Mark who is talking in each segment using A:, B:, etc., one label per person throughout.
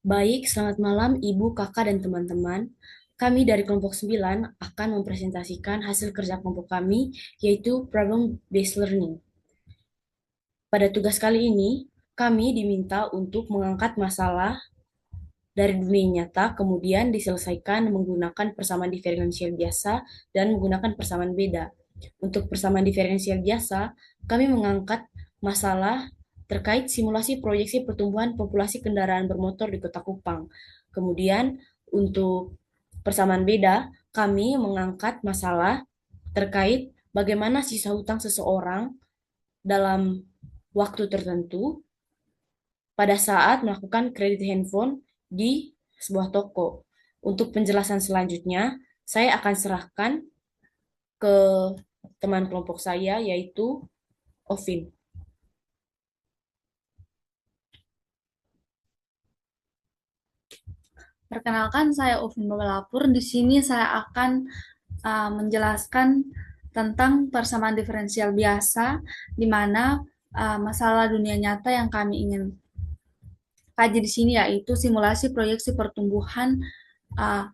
A: Baik, selamat malam Ibu, Kakak, dan teman-teman. Kami dari kelompok 9 akan mempresentasikan hasil kerja kelompok kami, yaitu Problem Based Learning. Pada tugas kali ini, kami diminta untuk mengangkat masalah dari dunia nyata, kemudian diselesaikan menggunakan persamaan diferensial biasa dan menggunakan persamaan beda. Untuk persamaan diferensial biasa, kami mengangkat masalah terkait simulasi proyeksi pertumbuhan populasi kendaraan bermotor di Kota Kupang. Kemudian, untuk persamaan beda, kami mengangkat masalah terkait bagaimana sisa hutang seseorang dalam waktu tertentu pada saat melakukan kredit handphone di sebuah toko. Untuk penjelasan selanjutnya, saya akan serahkan ke teman kelompok saya, yaitu Ovin.
B: Perkenalkan, saya Uvin Babelapur. Di sini saya akan menjelaskan tentang persamaan diferensial biasa, di mana masalah dunia nyata yang kami ingin kaji di sini yaitu simulasi proyeksi uh,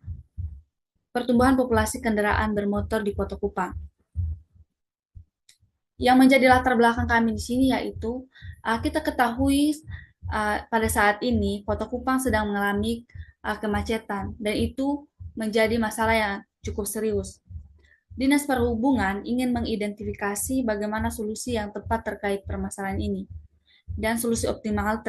B: pertumbuhan populasi kendaraan bermotor di Kota Kupang. Yang menjadi latar belakang kami di sini yaitu kita ketahui pada saat ini Kota Kupang sedang mengalami kemacetan dan itu menjadi masalah yang cukup serius. Dinas Perhubungan ingin mengidentifikasi bagaimana solusi yang tepat terkait permasalahan ini. Dan solusi optimal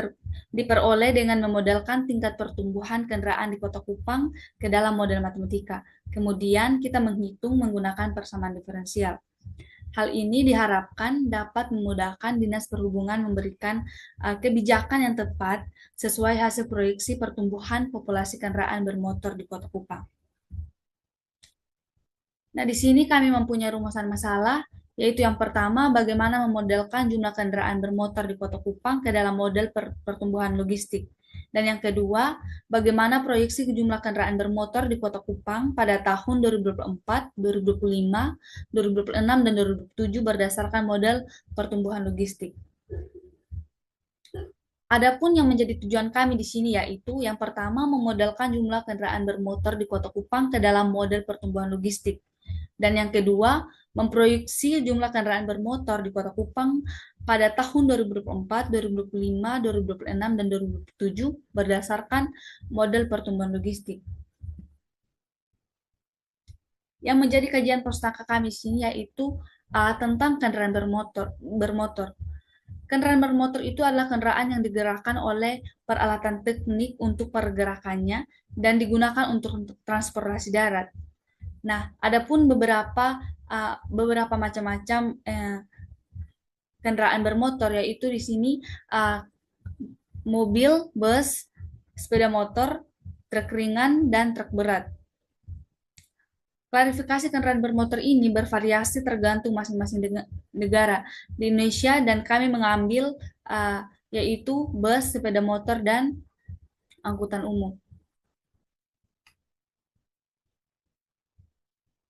B: diperoleh dengan memodelkan tingkat pertumbuhan kendaraan di Kota Kupang ke dalam model matematika. Kemudian kita menghitung menggunakan persamaan diferensial. Hal ini diharapkan dapat memudahkan Dinas Perhubungan memberikan kebijakan yang tepat sesuai hasil proyeksi pertumbuhan populasi kendaraan bermotor di Kota Kupang. Nah, di sini kami mempunyai rumusan masalah, yaitu yang pertama, bagaimana memodelkan jumlah kendaraan bermotor di Kota Kupang ke dalam model pertumbuhan logistik. Dan yang kedua, bagaimana proyeksi jumlah kendaraan bermotor di Kota Kupang pada tahun 2024, 2025, 2026, dan 2027 berdasarkan model pertumbuhan logistik. Adapun yang menjadi tujuan kami di sini yaitu yang pertama memodelkan jumlah kendaraan bermotor di Kota Kupang ke dalam model pertumbuhan logistik. Dan yang kedua, memproyeksi jumlah kendaraan bermotor di Kota Kupang pada tahun 2024, 2025, 2026, dan 2027 berdasarkan model pertumbuhan logistik. Yang menjadi kajian pustaka kami di sini yaitu tentang kendaraan bermotor. Kendaraan bermotor itu adalah kendaraan yang digerakkan oleh peralatan teknik untuk pergerakannya dan digunakan untuk transportasi darat. Nah, adapun beberapa macam-macam kendaraan bermotor yaitu di sini uh, mobil, bus, sepeda motor, truk ringan dan truk berat. Klarifikasi kendaraan bermotor ini bervariasi tergantung masing-masing negara. Di Indonesia dan kami mengambil yaitu bus, sepeda motor dan angkutan umum.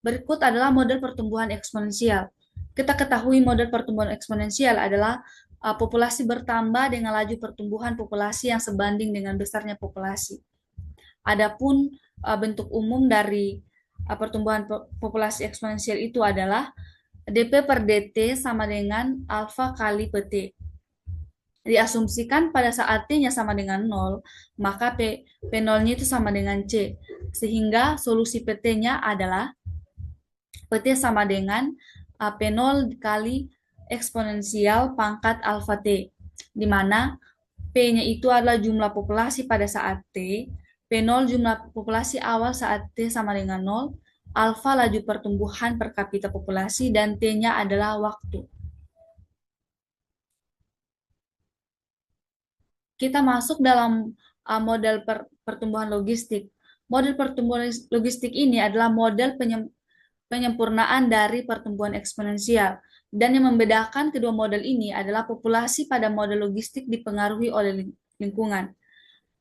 B: Berikut adalah model pertumbuhan eksponensial. Kita ketahui model pertumbuhan eksponensial adalah populasi bertambah dengan laju pertumbuhan populasi yang sebanding dengan besarnya populasi. Adapun bentuk umum dari pertumbuhan populasi eksponensial itu adalah dp per dt sama dengan alfa kali pt. Diasumsikan pada saat t-nya sama dengan 0, maka p0-nya itu sama dengan c. Sehingga solusi pt-nya adalah PT sama dengan P0 kali eksponensial pangkat alfa T, di mana P-nya itu adalah jumlah populasi pada saat T, P0 jumlah populasi awal saat T sama dengan 0, alfa laju pertumbuhan per kapita populasi, dan T-nya adalah waktu. Kita masuk dalam model pertumbuhan logistik. Model pertumbuhan logistik ini adalah model penyempurnaan dari pertumbuhan eksponensial. Dan yang membedakan kedua model ini adalah populasi pada model logistik dipengaruhi oleh lingkungan.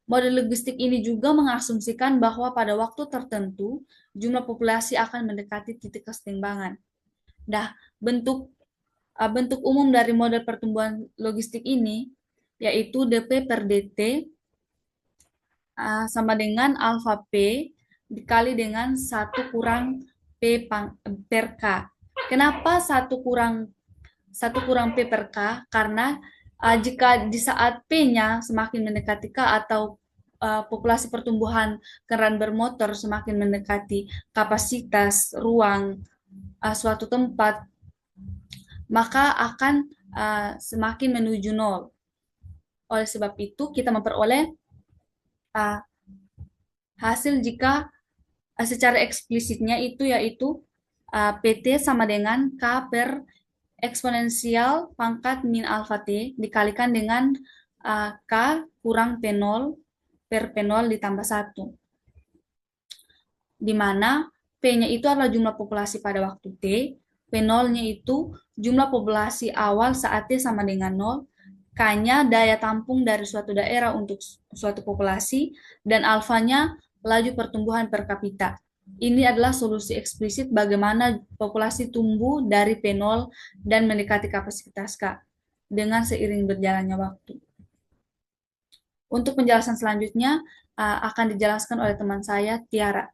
B: Model logistik ini juga mengasumsikan bahwa pada waktu tertentu jumlah populasi akan mendekati titik kesetimbangan. Nah, bentuk umum dari model pertumbuhan logistik ini yaitu dp per dt sama dengan alfa P dikali dengan satu kurang per K. Kenapa satu kurang P per K? Karena jika di saat P-nya semakin mendekati K atau populasi pertumbuhan kendaraan bermotor semakin mendekati kapasitas ruang suatu tempat, maka akan semakin menuju nol. Oleh sebab itu, kita memperoleh uh, hasil jika secara eksplisitnya itu yaitu PT sama dengan K per eksponensial pangkat min alfa T dikalikan dengan K kurang P0 per P0 ditambah 1. Di mana P-nya itu adalah jumlah populasi pada waktu T, P0-nya itu jumlah populasi awal saat T sama dengan 0, K-nya daya tampung dari suatu daerah untuk suatu populasi, dan alfanya laju pertumbuhan per kapita. Ini adalah solusi eksplisit bagaimana populasi tumbuh dari P0 dan mendekati kapasitas K dengan seiring berjalannya waktu. Untuk penjelasan selanjutnya akan dijelaskan oleh teman saya, Tiara.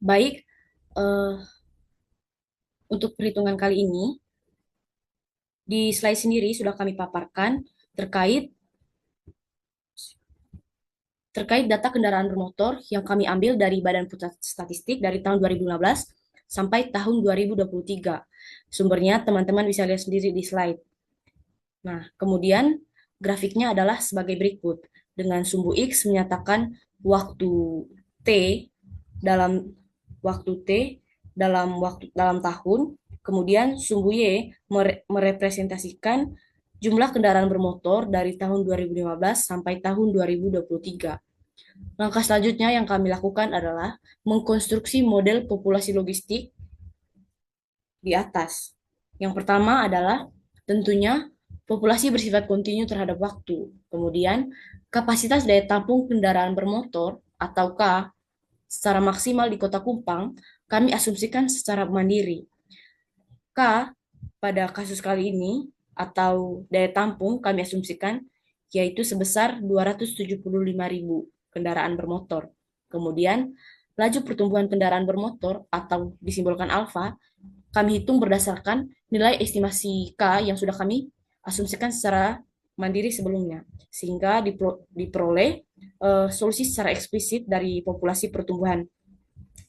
A: Baik, eh, untuk perhitungan kali ini, di slide sendiri sudah kami paparkan terkait terkait data kendaraan bermotor yang kami ambil dari Badan Pusat Statistik dari tahun 2015 sampai tahun 2023. Sumbernya teman-teman bisa lihat sendiri di slide. Nah, kemudian grafiknya adalah sebagai berikut. Dengan sumbu X menyatakan waktu T dalam waktu T dalam tahun, kemudian sumbu Y merepresentasikan jumlah kendaraan bermotor dari tahun 2015 sampai tahun 2023. Langkah selanjutnya yang kami lakukan adalah mengkonstruksi model populasi logistik di atas. Yang pertama adalah tentunya populasi bersifat kontinu terhadap waktu. Kemudian, kapasitas daya tampung kendaraan bermotor atau K secara maksimal di Kota Kupang kami asumsikan secara mandiri. K pada kasus kali ini atau daya tampung kami asumsikan yaitu sebesar 275.000 kendaraan bermotor. Kemudian, laju pertumbuhan kendaraan bermotor atau disimbolkan alfa kami hitung berdasarkan nilai estimasi K yang sudah kami asumsikan secara mandiri sebelumnya, sehingga diperoleh solusi secara eksplisit dari populasi pertumbuhan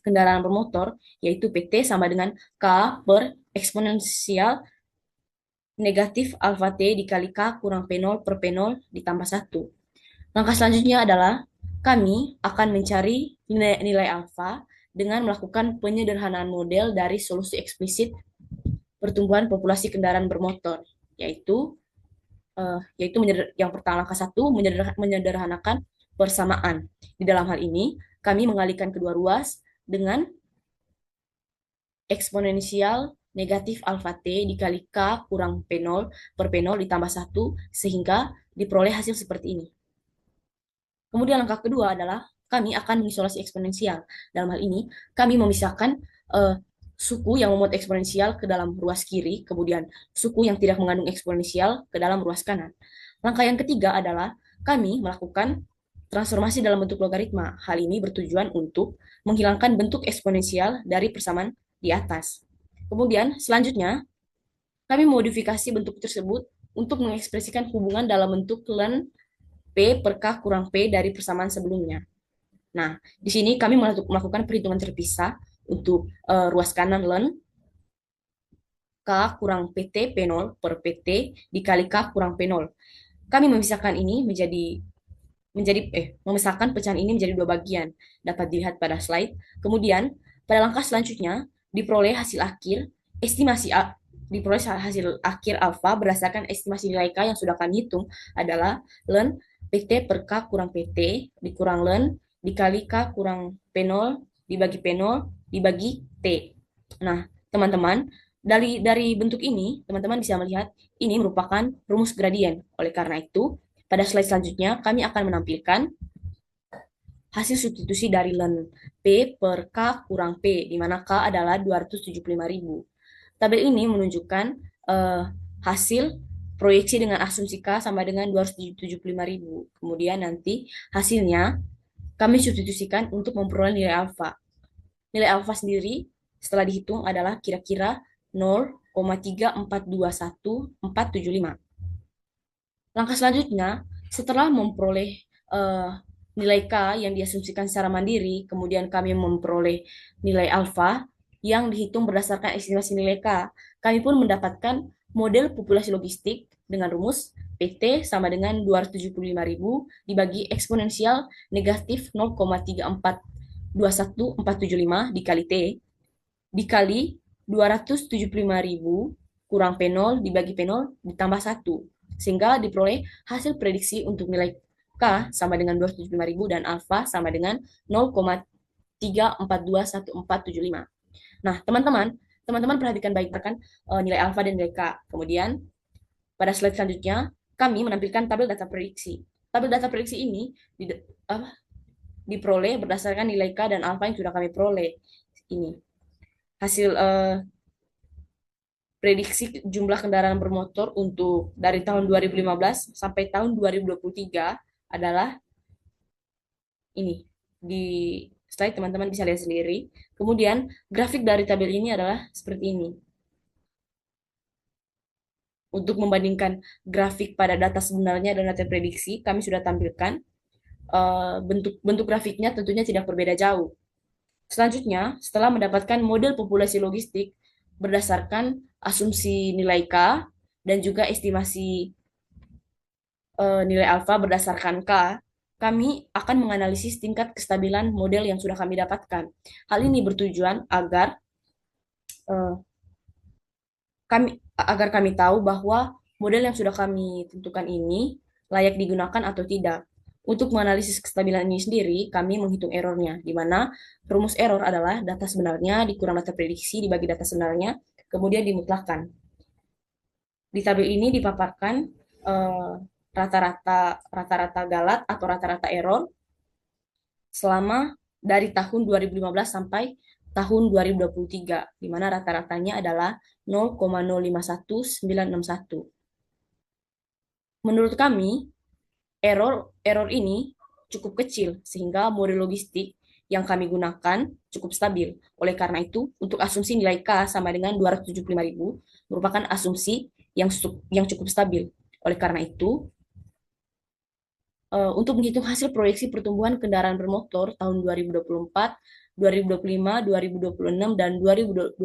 A: kendaraan bermotor, yaitu PT sama dengan K per eksponensial negatif alfa T dikali K kurang P0 per P0 ditambah 1. Langkah selanjutnya adalah kami akan mencari nilai alfa dengan melakukan penyederhanaan model dari solusi eksplisit pertumbuhan populasi kendaraan bermotor, yaitu yang pertama langkah 1 menyederhanakan persamaan. Di dalam hal ini, kami mengalihkan kedua ruas dengan eksponensial negatif alfa T dikali K kurang P0 per P0 ditambah 1 sehingga diperoleh hasil seperti ini. Kemudian langkah kedua adalah kami akan mengisolasi eksponensial. Dalam hal ini, kami memisahkan suku yang memuat eksponensial ke dalam ruas kiri, kemudian suku yang tidak mengandung eksponensial ke dalam ruas kanan. Langkah yang ketiga adalah kami melakukan transformasi dalam bentuk logaritma. Hal ini bertujuan untuk menghilangkan bentuk eksponensial dari persamaan di atas. Kemudian selanjutnya, kami modifikasi bentuk tersebut untuk mengekspresikan hubungan dalam bentuk ln P per K kurang P dari persamaan sebelumnya. Nah, di sini kami melakukan perhitungan terpisah untuk ruas kanan ln K kurang PT P0 per PT dikali K kurang P0. Kami memisahkan ini memisahkan pecahan ini menjadi dua bagian. Dapat dilihat pada slide. Kemudian, pada langkah selanjutnya diperoleh hasil akhir alfa berdasarkan estimasi nilai K yang sudah kami hitung adalah ln PT per K kurang PT dikurang ln dikali K kurang P0 dibagi P0 dibagi T. Nah, teman-teman, dari bentuk ini, teman-teman bisa melihat ini merupakan rumus gradien. Oleh karena itu, pada slide selanjutnya, kami akan menampilkan hasil substitusi dari ln P per K kurang P, di mana K adalah 275.000. Tabel ini menunjukkan hasil proyeksi dengan asumsi K sama dengan 275.000. Kemudian nanti hasilnya kami substitusikan untuk memperoleh nilai alfa. Nilai alfa sendiri setelah dihitung adalah kira-kira 0,3421475. Langkah selanjutnya, setelah memperoleh nilai K yang diasumsikan secara mandiri, kemudian kami memperoleh nilai alfa yang dihitung berdasarkan estimasi nilai K, kami pun mendapatkan model populasi logistik dengan rumus PT sama dengan 275.000 dibagi eksponensial negatif 0,3421475 dikali T dikali 275.000 kurang P0 dibagi P0 ditambah 1 sehingga diperoleh hasil prediksi untuk nilai K sama dengan 275.000 dan alfa sama dengan 0,3421475. Nah, teman-teman perhatikan baik kan nilai alfa dan nilai K. Kemudian pada slide selanjutnya kami menampilkan tabel data prediksi. Tabel data prediksi ini diperoleh berdasarkan nilai K dan alfa yang sudah kami peroleh. Ini hasil prediksi jumlah kendaraan bermotor untuk dari tahun 2015 sampai tahun 2023 adalah ini. Di slide teman-teman bisa lihat sendiri. Kemudian grafik dari tabel ini adalah seperti ini. Untuk membandingkan grafik pada data sebenarnya dan data prediksi, kami sudah tampilkan bentuk grafiknya tentunya tidak berbeda jauh. Selanjutnya, setelah mendapatkan model populasi logistik berdasarkan asumsi nilai K dan juga estimasi nilai alfa berdasarkan K, kami akan menganalisis tingkat kestabilan model yang sudah kami dapatkan. Hal ini bertujuan agar kami tahu bahwa model yang sudah kami tentukan ini layak digunakan atau tidak. Untuk menganalisis kestabilan ini sendiri, kami menghitung errornya, di mana rumus error adalah data sebenarnya dikurang data prediksi dibagi data sebenarnya, kemudian dimutlakkan. Di tabel ini dipaparkan rata-rata galat atau rata-rata error selama dari tahun 2015 sampai tahun 2023, di mana rata-ratanya adalah 0,051961. Menurut kami, error ini cukup kecil, sehingga model logistik yang kami gunakan cukup stabil. Oleh karena itu, untuk asumsi nilai K sama dengan 275.000 merupakan asumsi yang cukup stabil. Oleh karena itu, untuk menghitung hasil proyeksi pertumbuhan kendaraan bermotor tahun 2024, 2025, 2026, dan 2027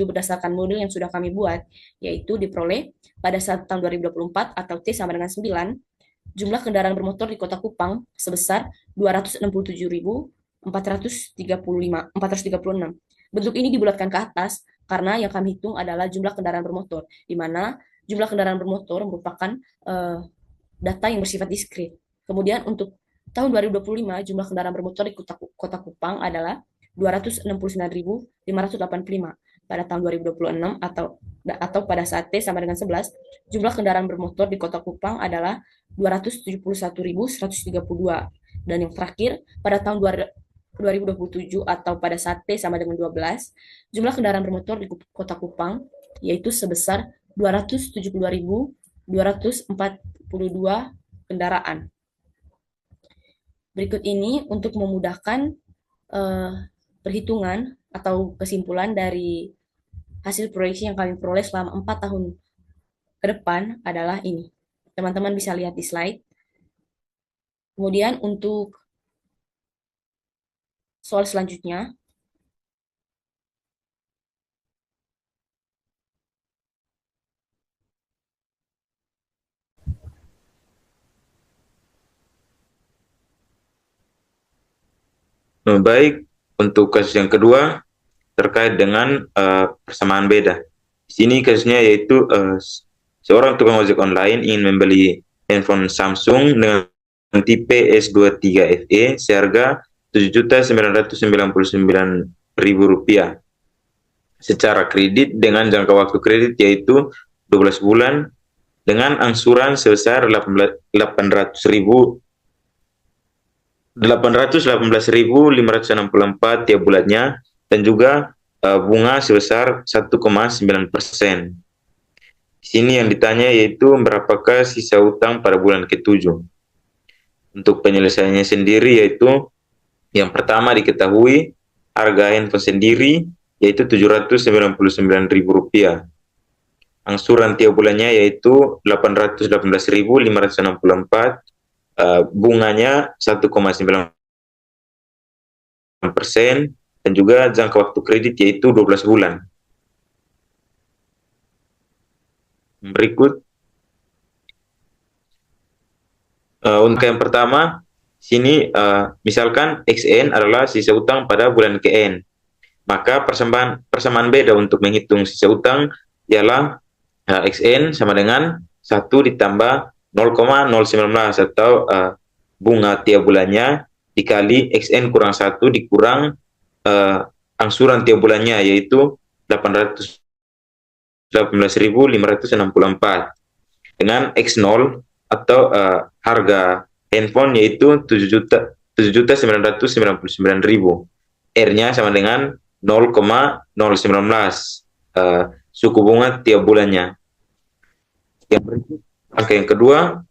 A: berdasarkan model yang sudah kami buat, yaitu diperoleh pada saat tahun 2024 atau T sama dengan 9, jumlah kendaraan bermotor di Kota Kupang sebesar 267.436. Bentuk ini dibulatkan ke atas karena yang kami hitung adalah jumlah kendaraan bermotor, di mana jumlah kendaraan bermotor merupakan data yang bersifat diskrit. Kemudian untuk tahun 2025 jumlah kendaraan bermotor di Kota Kupang adalah 269.585. Pada tahun 2026 atau pada saat T sama dengan 11, jumlah kendaraan bermotor di Kota Kupang adalah 271.132. Dan yang terakhir, pada tahun 2027 atau pada saat T sama dengan 12, jumlah kendaraan bermotor di Kota Kupang yaitu sebesar 272.242 kendaraan. Berikut ini untuk memudahkan perhitungan atau kesimpulan dari hasil proyeksi yang kami peroleh selama 4 tahun ke depan adalah ini. Teman-teman bisa lihat di slide. Kemudian untuk soal selanjutnya,
C: baik, untuk kasus yang kedua terkait dengan persamaan beda. Di sini kasusnya yaitu seorang tukang ojek online ingin membeli handphone Samsung dengan tipe S23FE seharga Rp7.999.000 secara kredit dengan jangka waktu kredit yaitu 12 bulan dengan angsuran sebesar 818.564 tiap bulannya dan juga bunga sebesar 1,9%. Di sini yang ditanya yaitu berapakah sisa utang pada bulan ke-7. Untuk penyelesaiannya sendiri yaitu yang pertama diketahui harga handphone sendiri yaitu Rp799.000. Angsuran tiap bulannya yaitu 818.564, bunganya 1,9%, dan juga jangka waktu kredit yaitu 12 bulan. Berikut untuk yang pertama, sini misalkan XN adalah sisa utang pada bulan KN, maka persamaan beda untuk menghitung sisa utang ialah XN sama dengan 1 ditambah 0,019 atau bunga tiap bulannya dikali XN kurang 1 dikurang angsuran tiap bulannya yaitu 818.564 dengan X0 atau harga handphone yaitu 7.999.000. R-nya sama dengan 0,019 suku bunga tiap bulannya. Yang berikut angka yang kedua,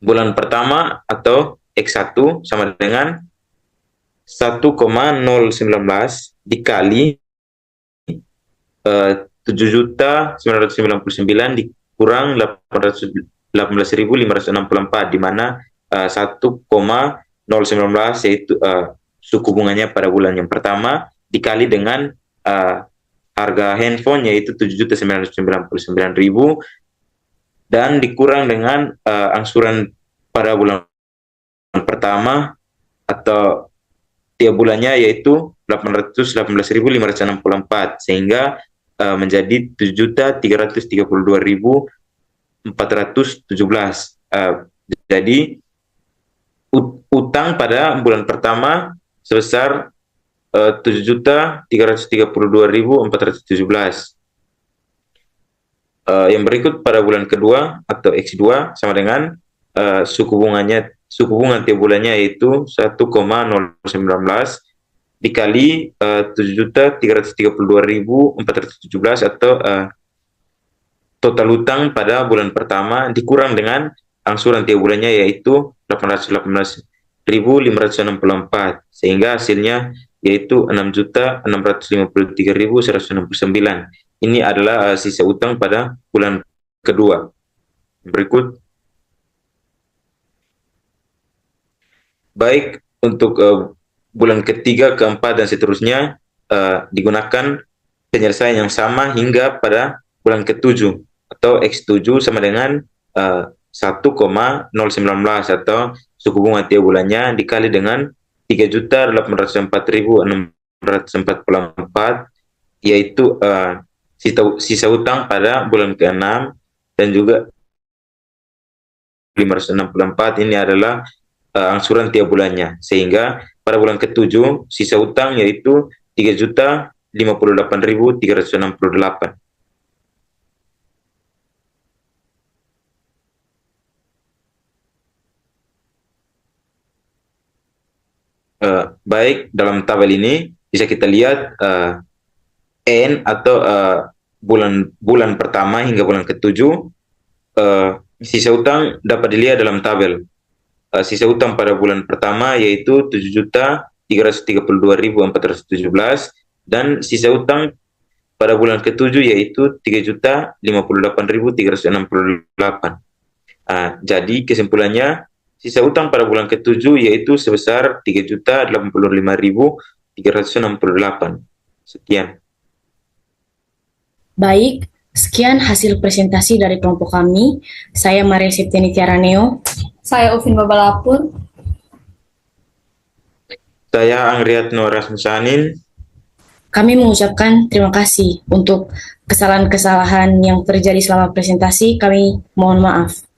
C: bulan pertama atau X1 sama dengan 1,019 dikali 7.999 dikurang 18.564, di mana 1,019 yaitu suku bunganya pada bulan yang pertama dikali dengan harga handphone yaitu 7.999.000 dan dikurang dengan angsuran pada bulan pertama atau tiap bulannya yaitu 818.564 sehingga menjadi 7.332.417. Jadi utang pada bulan pertama sebesar 7.332.417. Yang berikut pada bulan kedua atau X2 sama dengan suku bunga tiap bulannya yaitu 1,019 dikali 7.332.417 atau total utang pada bulan pertama dikurang dengan angsuran tiap bulannya yaitu 818.564 sehingga hasilnya yaitu 6.653.169. Ini adalah sisa utang pada bulan kedua. Berikut. Baik, untuk bulan ketiga, keempat, dan seterusnya digunakan penyelesaian yang sama hingga pada bulan ke-7 atau X7 sama dengan 1,019 atau suku bunga tiap bulannya dikali dengan 3.804.644 yaitu sisa utang pada bulan ke-6 dan juga 564 ini adalah angsuran tiap bulannya sehingga pada bulan ke-7 sisa utang yaitu 3.058.368. Baik, dalam tabel ini bisa kita lihat N atau bulan pertama hingga bulan ke-7 sisa utang dapat dilihat dalam tabel. Sisa utang pada bulan pertama yaitu 7.332.417 dan sisa utang pada bulan ke-7 yaitu 3.058.368. Jadi kesimpulannya sisa utang pada bulan ke-7 yaitu sebesar 3.085.368. Sekian.
A: Baik, sekian hasil presentasi dari kelompok kami. Saya Maria Septiani Tiaraneo.
B: Saya Ovin Babalapur.
C: Saya Angriatno Rasmusanin.
A: Kami mengucapkan terima kasih untuk kesalahan-kesalahan yang terjadi selama presentasi. Kami mohon maaf.